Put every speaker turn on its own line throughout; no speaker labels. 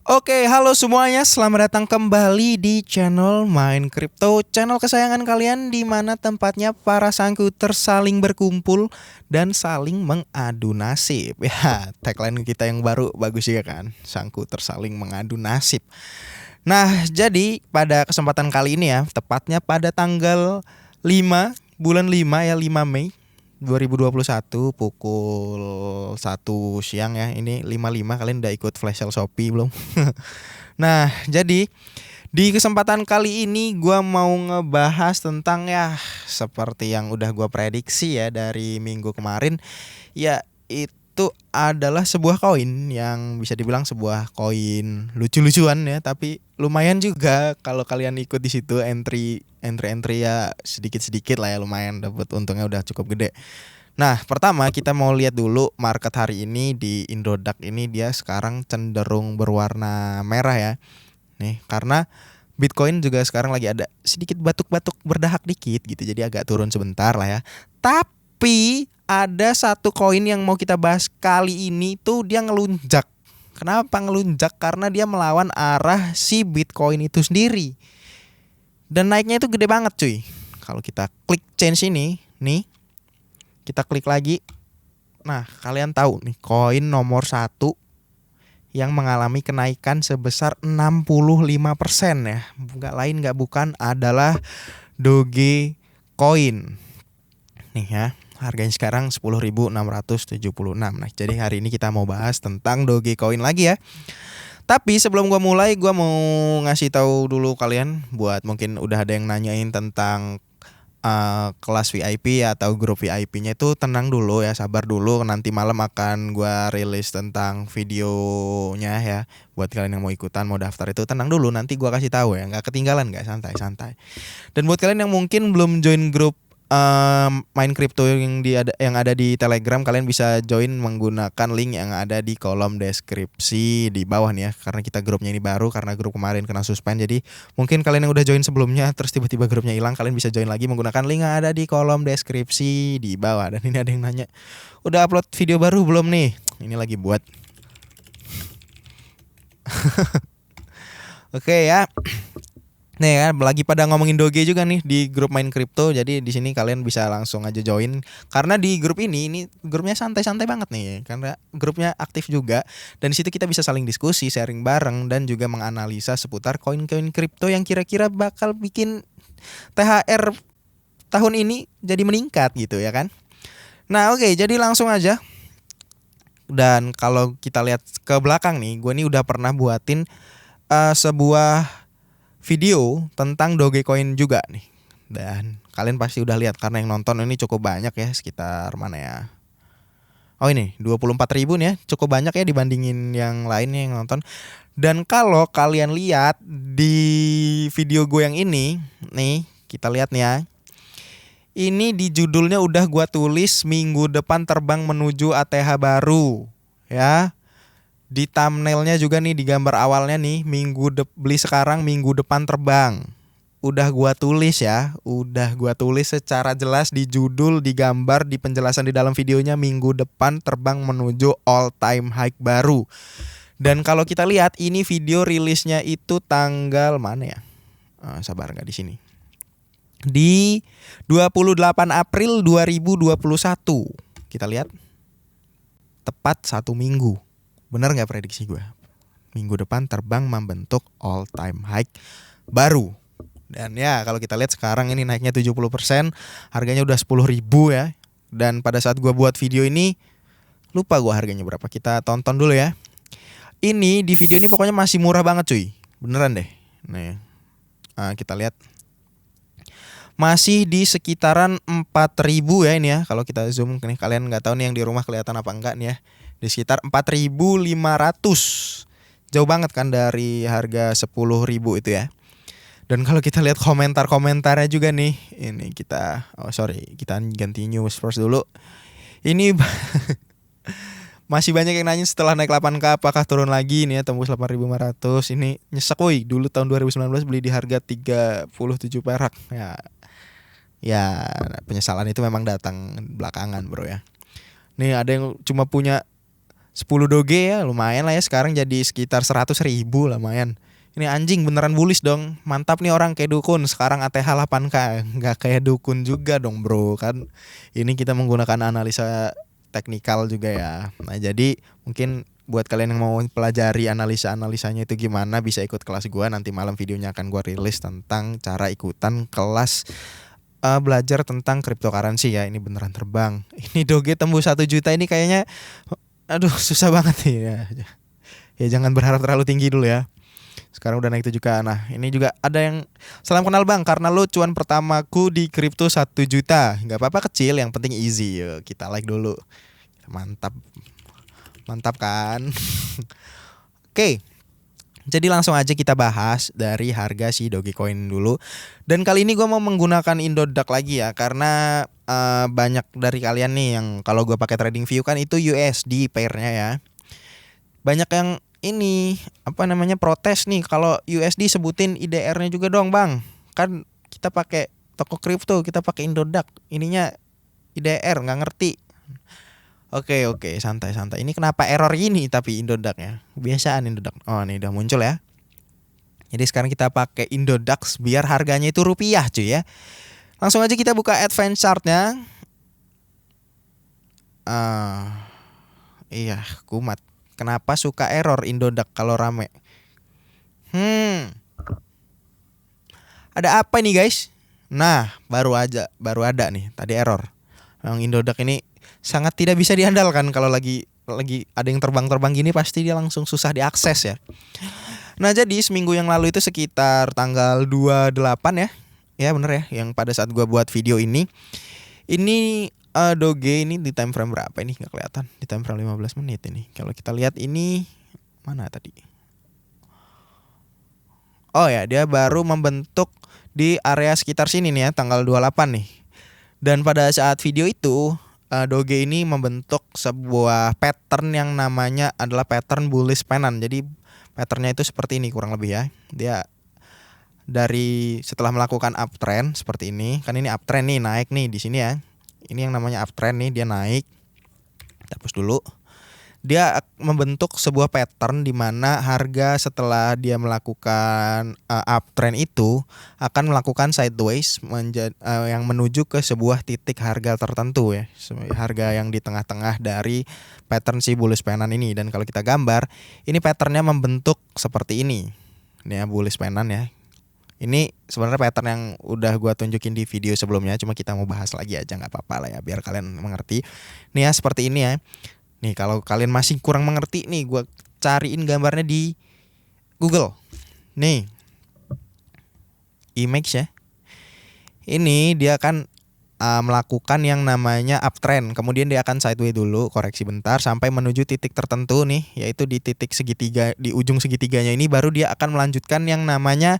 Oke, halo semuanya. Selamat datang kembali di channel Main Crypto, channel kesayangan kalian di mana tempatnya para sangkuter saling berkumpul dan saling mengadu nasib. Ya, tagline kita yang baru bagus ya kan? Sangkuter saling mengadu nasib. Nah, jadi pada kesempatan kali ini ya, tepatnya pada tanggal 5 bulan 5 ya, 5 Mei 2021 pukul 1 siang ya. Ini 5.5, kalian udah ikut flash sale Shopee belum? Nah, jadi di kesempatan kali ini gua mau ngebahas tentang ya seperti yang udah gua prediksi ya dari minggu kemarin, ya itu adalah sebuah koin yang bisa dibilang sebuah koin lucu-lucuan ya, tapi lumayan juga kalau kalian ikut di situ entry ya sedikit-sedikit lah ya, lumayan dapat untungnya udah cukup gede. Nah, pertama kita mau lihat dulu market hari ini di Indodax ini, dia sekarang cenderung berwarna merah ya. Nih, karena Bitcoin juga sekarang lagi ada sedikit batuk-batuk berdahak dikit gitu, jadi agak turun sebentar lah ya. Tapi ada satu koin yang mau kita bahas kali ini tuh dia ngelunjak. Kenapa ngelunjak? Karena dia melawan arah si Bitcoin itu sendiri. Dan naiknya itu gede banget cuy. Kalau kita klik change ini, nih kita klik lagi. Nah, kalian tahu nih koin nomor 1 yang mengalami kenaikan sebesar 65% ya. Bukan adalah Dogecoin. Nih ya, harganya sekarang 10.676. Nah, jadi hari ini kita mau bahas tentang Dogecoin lagi ya. Tapi sebelum gua mulai, gua mau ngasih tahu dulu kalian, buat mungkin udah ada yang nanyain tentang kelas VIP atau grup VIP-nya, itu tenang dulu ya, sabar dulu. Nanti malam akan gua rilis tentang videonya ya. Buat kalian yang mau ikutan, mau daftar, itu tenang dulu, nanti gua kasih tahu ya, nggak ketinggalan, nggak, santai-santai. Dan buat kalian yang mungkin belum join grup main crypto yang ada di Telegram, kalian bisa join menggunakan link yang ada di kolom deskripsi di bawah nih ya. Karena kita grupnya ini baru, karena grup kemarin kena suspend, jadi mungkin kalian yang udah join sebelumnya terus tiba-tiba grupnya hilang, kalian bisa join lagi menggunakan link yang ada di kolom deskripsi di bawah. Dan ini ada yang nanya, udah upload video baru belum nih? Ini lagi buat. Oke ya. Nih kan lagi pada ngomongin Doge juga nih di grup main kripto. Jadi di sini kalian bisa langsung aja join, karena di grup ini grupnya santai-santai banget nih, karena grupnya aktif juga. Dan di situ kita bisa saling diskusi, sharing bareng, dan juga menganalisa seputar koin-koin kripto yang kira-kira bakal bikin THR tahun ini jadi meningkat gitu ya kan. Nah, oke, jadi langsung aja. Dan kalau kita lihat ke belakang nih, gue nih udah pernah buatin sebuah video tentang Dogecoin juga nih. Dan kalian pasti udah lihat karena yang nonton ini cukup banyak ya, sekitar mana ya? Oh, ini 24.000 nih ya, cukup banyak ya dibandingin yang lainnya yang nonton. Dan kalau kalian lihat di video gue yang ini, nih kita lihat nih ya. Ini di judulnya udah gue tulis minggu depan terbang menuju ATH baru ya. Di thumbnailnya juga nih, di gambar awalnya nih, beli sekarang minggu depan terbang. Udah gua tulis ya, udah gua tulis secara jelas di judul, di gambar, di penjelasan di dalam videonya, minggu depan terbang menuju all time high baru. Dan kalau kita lihat ini video rilisnya itu tanggal mana ya? Sabar, nggak di sini. Di 28 April 2021. Kita lihat tepat 1 minggu. Bener nggak prediksi gue? Minggu depan terbang membentuk all time high baru. Dan ya kalau kita lihat sekarang ini naiknya 70%, harganya udah 10.000 ya. Dan pada saat gue buat video ini, lupa gue harganya berapa. Kita tonton dulu ya. Ini di video ini pokoknya masih murah banget cuy, beneran deh. Nih, kita lihat masih di sekitaran 4.000 ya ini ya. Kalau kita zoom nih, kalian nggak tahu nih yang di rumah kelihatan apa enggak nih ya. Di sekitar 4.500. Jauh banget kan dari harga 10.000 itu ya. Dan kalau kita lihat komentar-komentarnya juga nih, ini kita kita ganti news first dulu. Ini masih banyak yang nanya setelah naik 8K apakah turun lagi nih ya, tembus 8.500. Ini nyesek woi, dulu tahun 2019 beli di harga 37 perak. Ya penyesalan itu memang datang belakangan bro ya. Nih ada yang cuma punya 10 Doge ya lumayan lah ya, sekarang jadi sekitar 100.000 lumayan. Ini anjing beneran bullish dong. Mantap nih orang kayak dukun. Sekarang ATH 8K. Nggak kayak dukun juga dong bro. Kan ini kita menggunakan analisa teknikal juga ya. Nah jadi mungkin buat kalian yang mau pelajari analisa-analisanya itu gimana, bisa ikut kelas gua. Nanti malam videonya akan gua rilis tentang cara ikutan kelas belajar tentang cryptocurrency ya. Ini beneran terbang. Ini Doge tembus 1 juta ini kayaknya, aduh susah banget nih ya. Ya jangan berharap terlalu tinggi dulu ya. Sekarang udah naik 7K. Nah ini juga ada yang salam kenal bang, karena lo cuan pertamaku di kripto 1 juta. Gak apa-apa kecil, yang penting easy. Yuk, kita like dulu. Mantap. Mantap kan. Oke, jadi langsung aja kita bahas dari harga si Dogecoin dulu. Dan kali ini gue mau menggunakan Indodax lagi ya, karena banyak dari kalian nih yang kalau gue pakai TradingView kan itu USD pairnya ya. Banyak yang ini apa namanya protes nih kalau USD sebutin IDR-nya juga dong bang. Kan kita pakai toko kripto, kita pakai Indodax, ininya IDR nggak ngerti. Oke santai. Ini kenapa error gini tapi Indodax-nya? Kebiasaan Indodax. Oh nih udah muncul ya. Jadi sekarang kita pakai Indodax biar harganya itu rupiah cuy ya. Langsung aja kita buka advance chart-nya. Iya kumat. Kenapa suka error Indodax kalau rame? Ada apa nih guys? Nah baru ada nih tadi error. Yang Indodax ini sangat tidak bisa diandalkan. Kalau lagi ada yang terbang-terbang gini pasti dia langsung susah diakses ya. Nah jadi seminggu yang lalu itu sekitar tanggal 28 ya. Ya bener ya, yang pada saat gua buat video ini Doge ini di time frame berapa ini nggak kelihatan. Di time frame 15 menit ini. Kalau kita lihat ini mana tadi? Oh ya, dia baru membentuk di area sekitar sini nih ya, tanggal 28 nih. Dan pada saat video itu Doge ini membentuk sebuah pattern yang namanya adalah pattern bullish pennant. Jadi patternnya itu seperti ini kurang lebih ya. Dia dari setelah melakukan uptrend seperti ini, kan ini uptrend nih, naik nih di sini ya. Ini yang namanya uptrend nih, dia naik. Kita hapus dulu. Dia membentuk sebuah pattern di mana harga setelah dia melakukan uptrend itu akan melakukan sideways yang menuju ke sebuah titik harga tertentu ya, harga yang di tengah-tengah dari pattern si bullish pennant ini. Dan kalau kita gambar, ini patternnya membentuk seperti ini ya, bullish pennant ya. Ini sebenarnya pattern yang udah gua tunjukin di video sebelumnya, cuma kita mau bahas lagi aja, nggak apa-apa lah ya, biar kalian mengerti. Nih ya seperti ini ya. Nih kalau kalian masih kurang mengerti nih, gua cariin gambarnya di Google. Nih, image ya. Ini dia akan melakukan yang namanya uptrend, kemudian dia akan sideways dulu, koreksi bentar sampai menuju titik tertentu nih, yaitu di titik segitiga, di ujung segitiganya ini baru dia akan melanjutkan yang namanya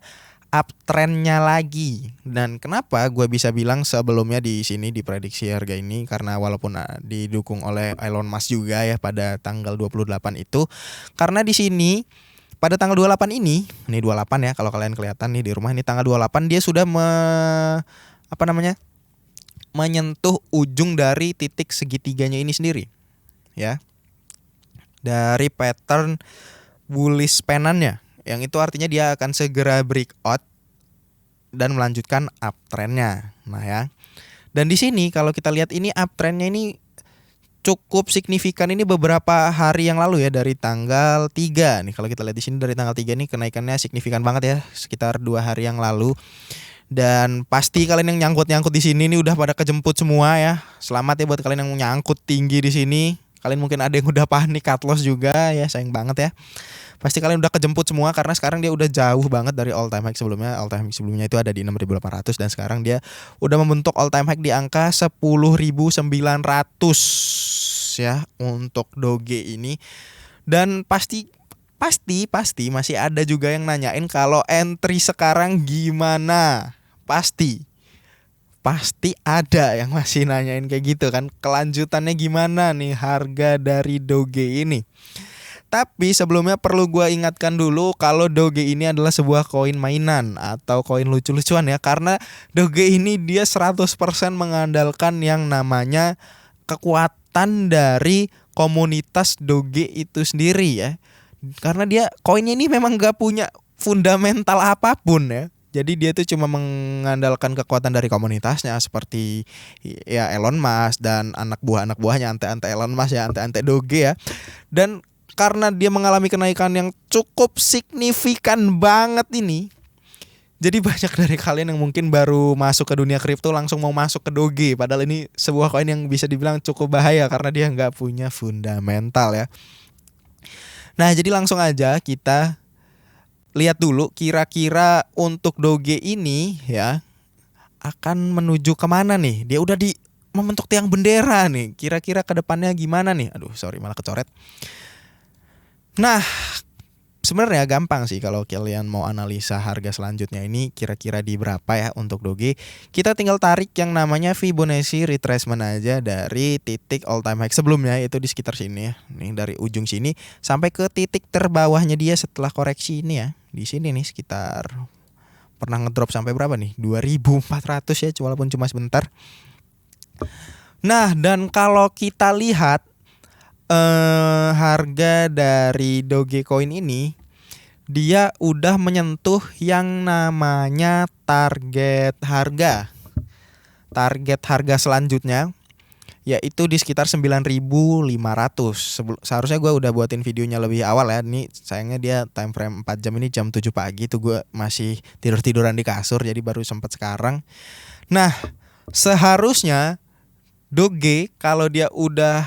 uptrendnya lagi. Dan kenapa gue bisa bilang sebelumnya di sini di prediksi harga ini, karena walaupun didukung oleh Elon Musk juga ya pada tanggal 28 itu, karena di sini pada tanggal 28 ini 28 ya, kalau kalian kelihatan nih di rumah, ini tanggal 28 dia sudah menyentuh ujung dari titik segitiganya ini sendiri ya, dari pattern bullish pennant-nya, yang itu artinya dia akan segera breakout dan melanjutkan uptrendnya. Nah ya, dan di sini kalau kita lihat ini uptrendnya ini cukup signifikan ini beberapa hari yang lalu ya, dari tanggal 3 nih. Kalau kita lihat di sini dari tanggal 3 nih kenaikannya signifikan banget ya, sekitar 2 hari yang lalu. Dan pasti kalian yang nyangkut di sini nih udah pada kejemput semua ya. Selamat ya buat kalian yang nyangkut tinggi di sini. Kalian mungkin ada yang udah panik cut loss juga ya, sayang banget ya. Pasti kalian udah kejemput semua karena sekarang dia udah jauh banget dari all time high sebelumnya. All time high sebelumnya itu ada di 6.800 dan sekarang dia udah membentuk all time high di angka 10.900 ya untuk Doge ini. Dan pasti masih ada juga yang nanyain kalau entry sekarang gimana. Pasti ada yang masih nanyain kayak gitu kan, kelanjutannya gimana nih harga dari Doge ini. Tapi sebelumnya perlu gue ingatkan dulu kalau Doge ini adalah sebuah koin mainan atau koin lucu-lucuan ya. Karena Doge ini dia 100% mengandalkan yang namanya kekuatan dari komunitas Doge itu sendiri ya. Karena dia koinnya ini memang gak punya fundamental apapun ya. Jadi dia tuh cuma mengandalkan kekuatan dari komunitasnya seperti ya Elon Musk dan anak buahnya ante-ante Elon Musk ya, ante-ante Doge ya. Dan karena dia mengalami kenaikan yang cukup signifikan banget ini, jadi banyak dari kalian yang mungkin baru masuk ke dunia kripto langsung mau masuk ke Doge. Padahal ini sebuah koin yang bisa dibilang cukup bahaya karena dia nggak punya fundamental ya. Nah jadi langsung aja kita lihat dulu kira-kira untuk Doge ini ya akan menuju kemana nih. Dia udah di membentuk tiang bendera nih. Kira-kira ke depannya gimana nih. Aduh sorry malah kecoret. Nah sebenarnya gampang sih kalau kalian mau analisa harga selanjutnya ini kira-kira di berapa ya untuk Doge. Kita tinggal tarik yang namanya Fibonacci retracement aja dari titik all time high sebelumnya itu di sekitar sini ya. Nih dari ujung sini sampai ke titik terbawahnya dia setelah koreksi ini ya. Di sini nih sekitar pernah ngedrop sampai berapa nih? 2400 ya walaupun cuma sebentar. Nah, dan kalau kita lihat harga dari Dogecoin ini dia udah menyentuh yang namanya target harga selanjutnya yaitu di sekitar 9.500. Seharusnya gue udah buatin videonya lebih awal ya. Ini sayangnya dia time frame 4 jam ini jam 7 pagi tuh gue masih tiduran di kasur jadi baru sempat sekarang. Nah, seharusnya Doge kalau dia udah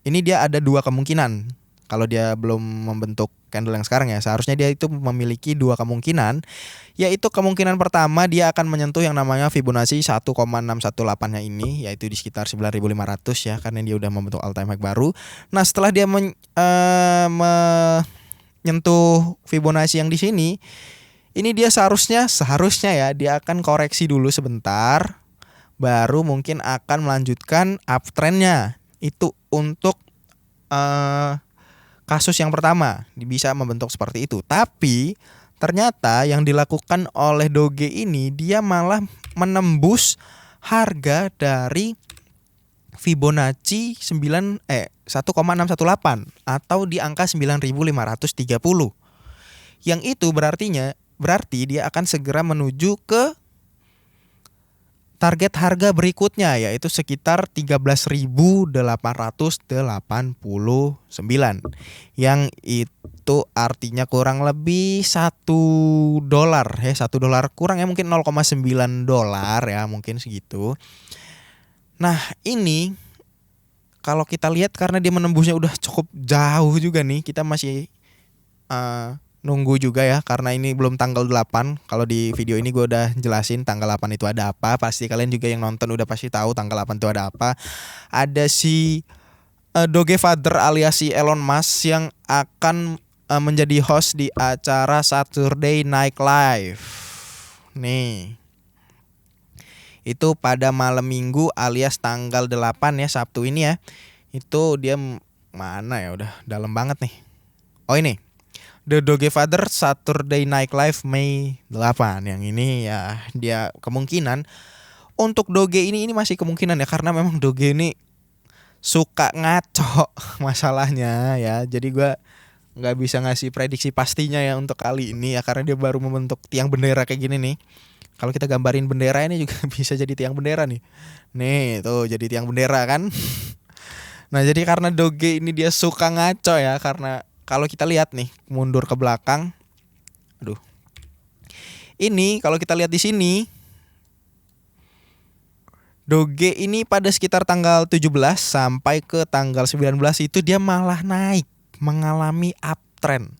ini dia ada dua kemungkinan. Kalau dia belum membentuk candle yang sekarang ya, seharusnya dia itu memiliki dua kemungkinan. Yaitu kemungkinan pertama dia akan menyentuh yang namanya Fibonacci 1,618-nya ini, yaitu di sekitar 9.500 ya, karena dia udah membentuk all time high baru. Nah, setelah dia menyentuh Fibonacci yang di sini, ini dia seharusnya ya dia akan koreksi dulu sebentar, baru mungkin akan melanjutkan uptrendnya. Itu untuk kasus yang pertama bisa membentuk seperti itu. Tapi ternyata yang dilakukan oleh Doge ini dia malah menembus harga dari Fibonacci 1,618 atau di angka 9.530. Yang itu berarti dia akan segera menuju ke target harga berikutnya yaitu sekitar 13.889 yang itu artinya kurang lebih $1 ya, $1 kurang ya, mungkin $0,9 ya, mungkin segitu. Nah ini kalau kita lihat karena dia menembusnya udah cukup jauh juga nih, kita masih nunggu juga ya karena ini belum tanggal 8. Kalau di video ini gue udah jelasin tanggal 8 itu ada apa. Pasti kalian juga yang nonton udah pasti tahu tanggal 8 itu ada apa. Ada si Doge Father alias si Elon Musk yang akan menjadi host di acara Saturday Night Live. Nih. Itu pada malam Minggu alias tanggal 8 ya, Sabtu ini ya. Itu dia mana ya, udah dalam banget nih. Oh ini The Doge Father Saturday Night Live Mei 8. Yang ini ya dia kemungkinan untuk Doge ini masih kemungkinan ya, karena memang Doge ini suka ngaco masalahnya ya. Jadi gue nggak bisa ngasih prediksi pastinya ya untuk kali ini ya, karena dia baru membentuk tiang bendera kayak gini nih. Kalau kita gambarin bendera ini juga bisa jadi tiang bendera nih. Nih tuh jadi tiang bendera kan. Nah jadi karena Doge ini dia suka ngaco ya, karena kalau kita lihat nih mundur ke belakang, ini kalau kita lihat di sini, Doge ini pada sekitar tanggal 17 sampai ke tanggal 19 itu dia malah naik, mengalami uptrend.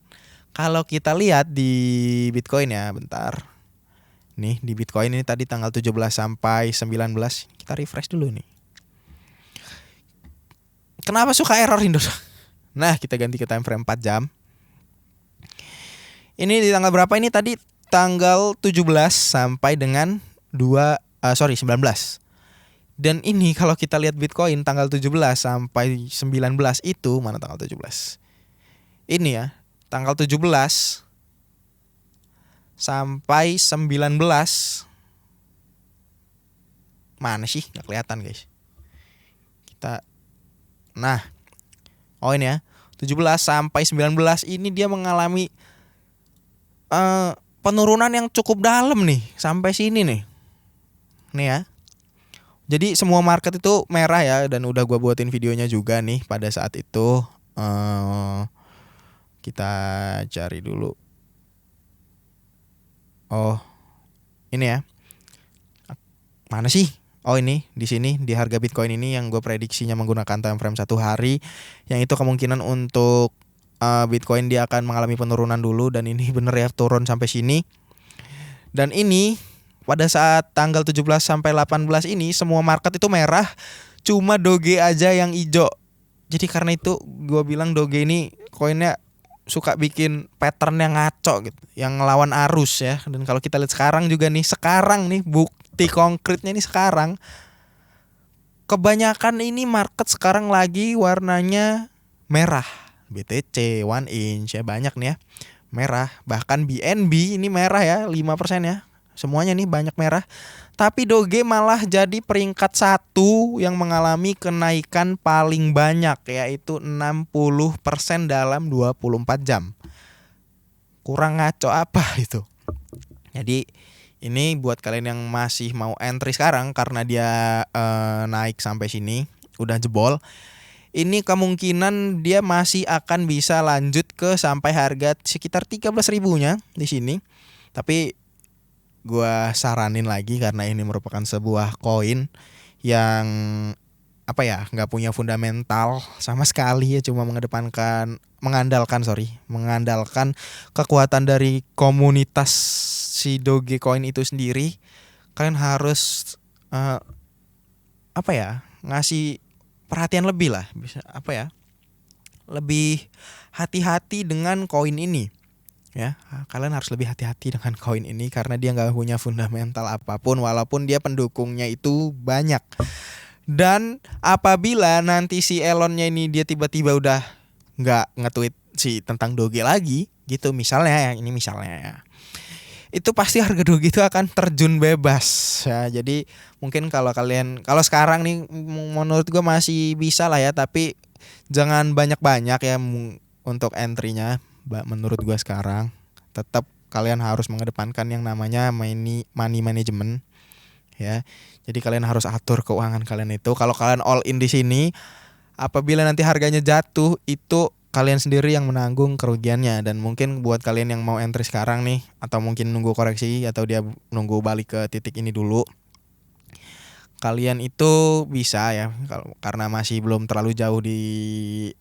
Kalau kita lihat di Bitcoin ya, bentar. Nih di Bitcoin ini tadi tanggal 17 sampai 19, kita refresh dulu nih. Kenapa suka error Indonesia? Nah, kita ganti ke time frame 4 jam. Ini di tanggal berapa ini tadi? Tanggal 17 sampai dengan 19. Dan ini kalau kita lihat Bitcoin tanggal 17 sampai 19 itu, mana tanggal 17? Ini ya, tanggal 17 sampai 19. Mana sih? Nggak kelihatan, guys. Kita Nah, ini ya, 17 sampai 19 ini dia mengalami penurunan yang cukup dalam nih sampai sini nih. Nih ya. Jadi semua market itu merah ya, dan udah gua buatin videonya juga nih pada saat itu. Kita cari dulu. Oh, ini ya. Mana sih? Oh, ini di sini di harga Bitcoin ini yang gue prediksinya menggunakan time frame 1 hari, yang itu kemungkinan untuk Bitcoin dia akan mengalami penurunan dulu, dan ini bener ya turun sampai sini. Dan ini pada saat tanggal 17 sampai 18 ini semua market itu merah, cuma Doge aja yang hijau. Jadi karena itu gue bilang Doge ini koinnya suka bikin pattern yang ngaco gitu, yang ngelawan arus ya. Dan kalau kita lihat sekarang juga nih, sekarang nih bukti konkretnya nih sekarang, kebanyakan ini market sekarang lagi warnanya merah. BTC, One Inch ya banyak nih ya merah, bahkan BNB ini merah ya 5% ya. Semuanya nih banyak merah. Tapi Doge malah jadi peringkat 1 yang mengalami kenaikan paling banyak, yaitu 60% dalam 24 jam. Kurang ngaco apa itu? Jadi ini buat kalian yang masih mau entry sekarang karena dia naik sampai sini, udah jebol. Ini kemungkinan dia masih akan bisa lanjut ke sampai harga sekitar 13 ribunya di sini. Tapi gua saranin lagi karena ini merupakan sebuah koin yang apa ya, nggak punya fundamental sama sekali ya, cuma mengandalkan kekuatan dari komunitas si Dogecoin itu sendiri. Kalian harus ngasih perhatian lebih lah, bisa lebih hati-hati dengan koin ini. Ya, kalian harus lebih hati-hati dengan koin ini karena dia nggak punya fundamental apapun, walaupun dia pendukungnya itu banyak. Dan apabila nanti si Elonnya ini dia tiba-tiba udah nggak nge-tweet tentang Doge lagi gitu, misalnya ya, itu pasti harga Doge itu akan terjun bebas ya. Jadi mungkin kalau sekarang nih menurut gue masih bisa lah ya, tapi jangan banyak-banyak ya untuk entry-nya. Menurut gue sekarang tetap kalian harus mengedepankan yang namanya money management ya. Jadi kalian harus atur keuangan kalian itu. Kalau kalian all in di sini, apabila nanti harganya jatuh, itu kalian sendiri yang menanggung kerugiannya. Dan mungkin buat kalian yang mau entry sekarang nih, atau mungkin nunggu koreksi atau dia nunggu balik ke titik ini dulu, kalian itu bisa ya, karena masih belum terlalu jauh di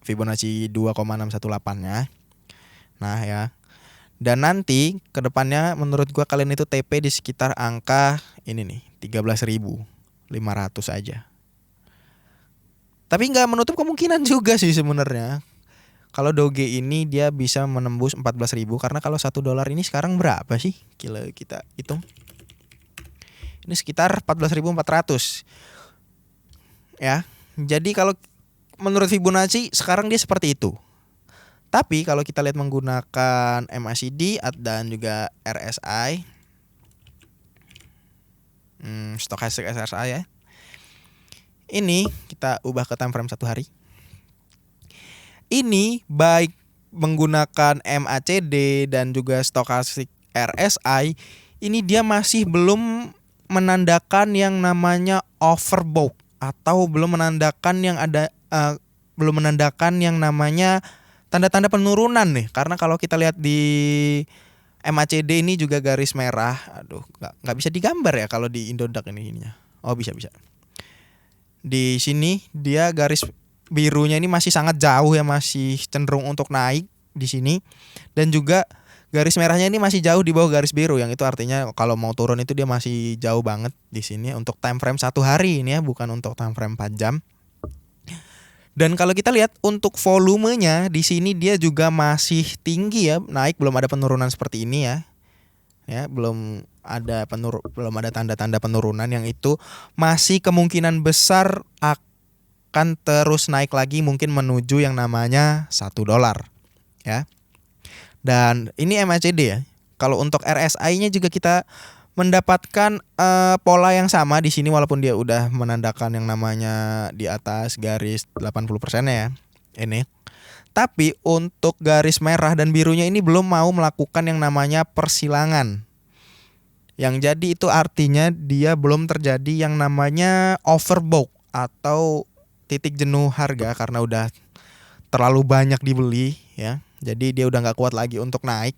Fibonacci 2,618-nya. Nah ya, dan nanti kedepannya menurut gua kalian itu TP di sekitar angka ini nih 13.500 aja. Tapi nggak menutup kemungkinan juga sih sebenarnya. Kalau Doge ini dia bisa menembus 14.000, karena kalau $1 ini sekarang berapa sih? Kita hitung. Ini sekitar 14.400. Ya. Jadi kalau menurut Fibonacci sekarang dia seperti itu. Tapi kalau kita lihat menggunakan MACD dan juga RSI, Stochastic RSI ya, ini kita ubah ke time frame 1 hari. Ini baik menggunakan MACD dan juga Stochastic RSI, ini dia masih belum menandakan yang namanya overbought, atau belum menandakan yang namanya tanda-tanda penurunan nih. Karena kalau kita lihat di MACD ini juga garis merah. Aduh, nggak bisa digambar ya kalau di Indodax ininya. Oh, bisa. Di sini dia garis birunya ini masih sangat jauh ya, masih cenderung untuk naik di sini. Dan juga garis merahnya ini masih jauh di bawah garis biru, yang itu artinya kalau mau turun itu dia masih jauh banget di sini untuk time frame 1 hari ini ya, bukan untuk time frame 4 jam. Dan kalau kita lihat untuk volumenya di sini dia juga masih tinggi ya, naik, belum ada penurunan seperti ini ya. Ya, belum ada tanda-tanda penurunan, yang itu masih kemungkinan besar akan terus naik lagi, mungkin menuju yang namanya $1 ya. Dan ini MACD ya. Kalau untuk RSI-nya juga kita mendapatkan pola yang sama di sini walaupun dia udah menandakan yang namanya di atas garis 80% ya. Ini. Tapi untuk garis merah dan birunya ini belum mau melakukan yang namanya persilangan. Yang jadi itu artinya dia belum terjadi yang namanya overbought atau titik jenuh harga karena udah terlalu banyak dibeli ya. Jadi dia udah nggak kuat lagi untuk naik,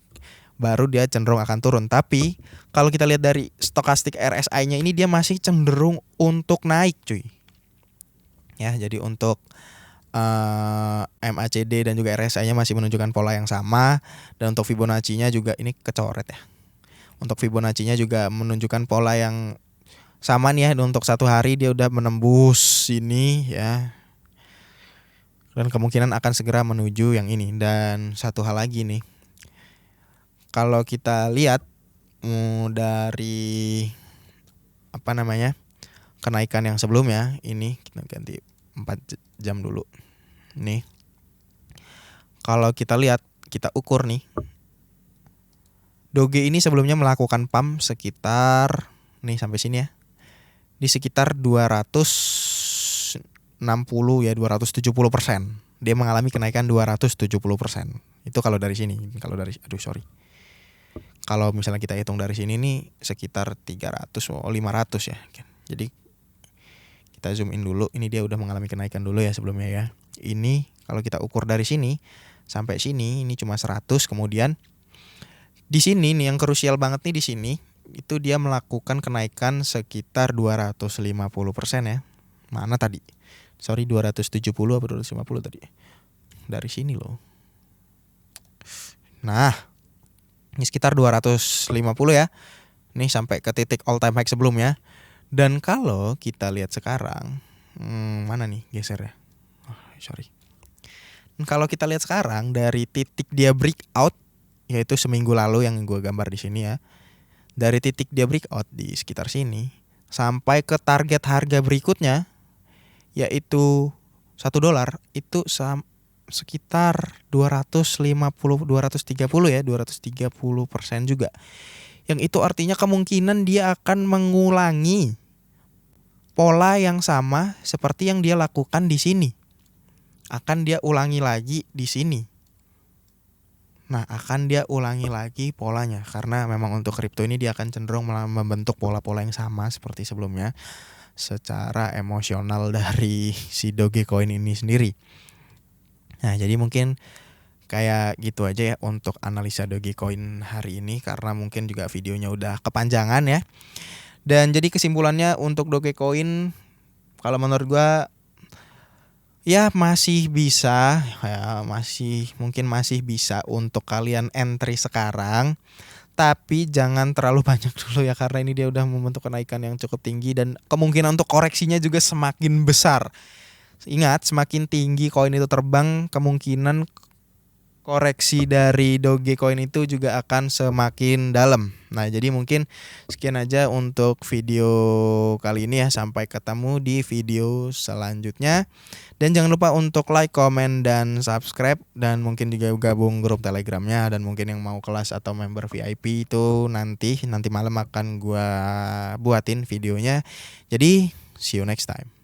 baru dia cenderung akan turun. Tapi kalau kita lihat dari stokastik RSI-nya ini dia masih cenderung untuk naik, cuy. Ya, jadi untuk MACD dan juga RSI-nya masih menunjukkan pola yang sama, dan untuk Fibonacci-nya juga ini kecoret ya. Untuk Fibonacci-nya juga menunjukkan pola yang sama nih ya. Untuk satu hari dia udah menembus sini ya. Dan kemungkinan akan segera menuju yang ini. Dan satu hal lagi nih. Kalau kita lihat dari apa namanya? Kenaikan yang sebelumnya, ini kita ganti 4 jam dulu. Nih. Kalau kita lihat, kita ukur nih. Doge ini sebelumnya melakukan pump sekitar nih sampai sini ya. Di sekitar 260 ya, 270%. Dia mengalami kenaikan 270%. Itu kalau dari sini. Kalau dari kalau misalnya kita hitung dari sini nih sekitar 300 500 ya. Jadi kita zoom in dulu. Ini dia udah mengalami kenaikan dulu ya sebelumnya ya. Ini kalau kita ukur dari sini sampai sini ini cuma 100, kemudian di sini nih yang krusial banget nih di sini itu dia melakukan kenaikan sekitar 250% ya. Mana tadi? Sorry 270 apa 250 tadi? Dari sini loh. Nah, ini sekitar 250 ya. Nih sampai ke titik all time high sebelumnya. Dan kalau kita lihat sekarang, mana nih geser ya? Sorry. Kalau kita lihat sekarang dari titik dia breakout, yaitu seminggu lalu yang gue gambar di sini ya. Dari titik dia breakout di sekitar sini sampai ke target harga berikutnya yaitu $1 itu sekitar 230 ya, 230% juga. Yang itu artinya kemungkinan dia akan mengulangi pola yang sama seperti yang dia lakukan di sini. Akan dia ulangi lagi di sini. Nah, akan dia ulangi lagi polanya karena memang untuk kripto ini dia akan cenderung membentuk pola-pola yang sama seperti sebelumnya secara emosional dari si Dogecoin ini sendiri. Nah, jadi mungkin kayak gitu aja ya untuk analisa Dogecoin hari ini karena mungkin juga videonya udah kepanjangan ya. Dan jadi kesimpulannya untuk Dogecoin kalau menurut gua ya masih bisa ya, mungkin masih bisa untuk kalian entry sekarang, tapi jangan terlalu banyak dulu ya karena ini dia udah membentuk kenaikan yang cukup tinggi dan kemungkinan untuk koreksinya juga semakin besar. Ingat, semakin tinggi koin itu terbang, kemungkinan koreksi dari Dogecoin itu juga akan semakin dalam. Nah, jadi mungkin sekian aja untuk video kali ini ya. Sampai ketemu di video selanjutnya. Dan jangan lupa untuk like, comment, dan subscribe. Dan mungkin juga gabung grup Telegramnya. Dan mungkin yang mau kelas atau member VIP itu nanti malam akan gua buatin videonya. Jadi, see you next time.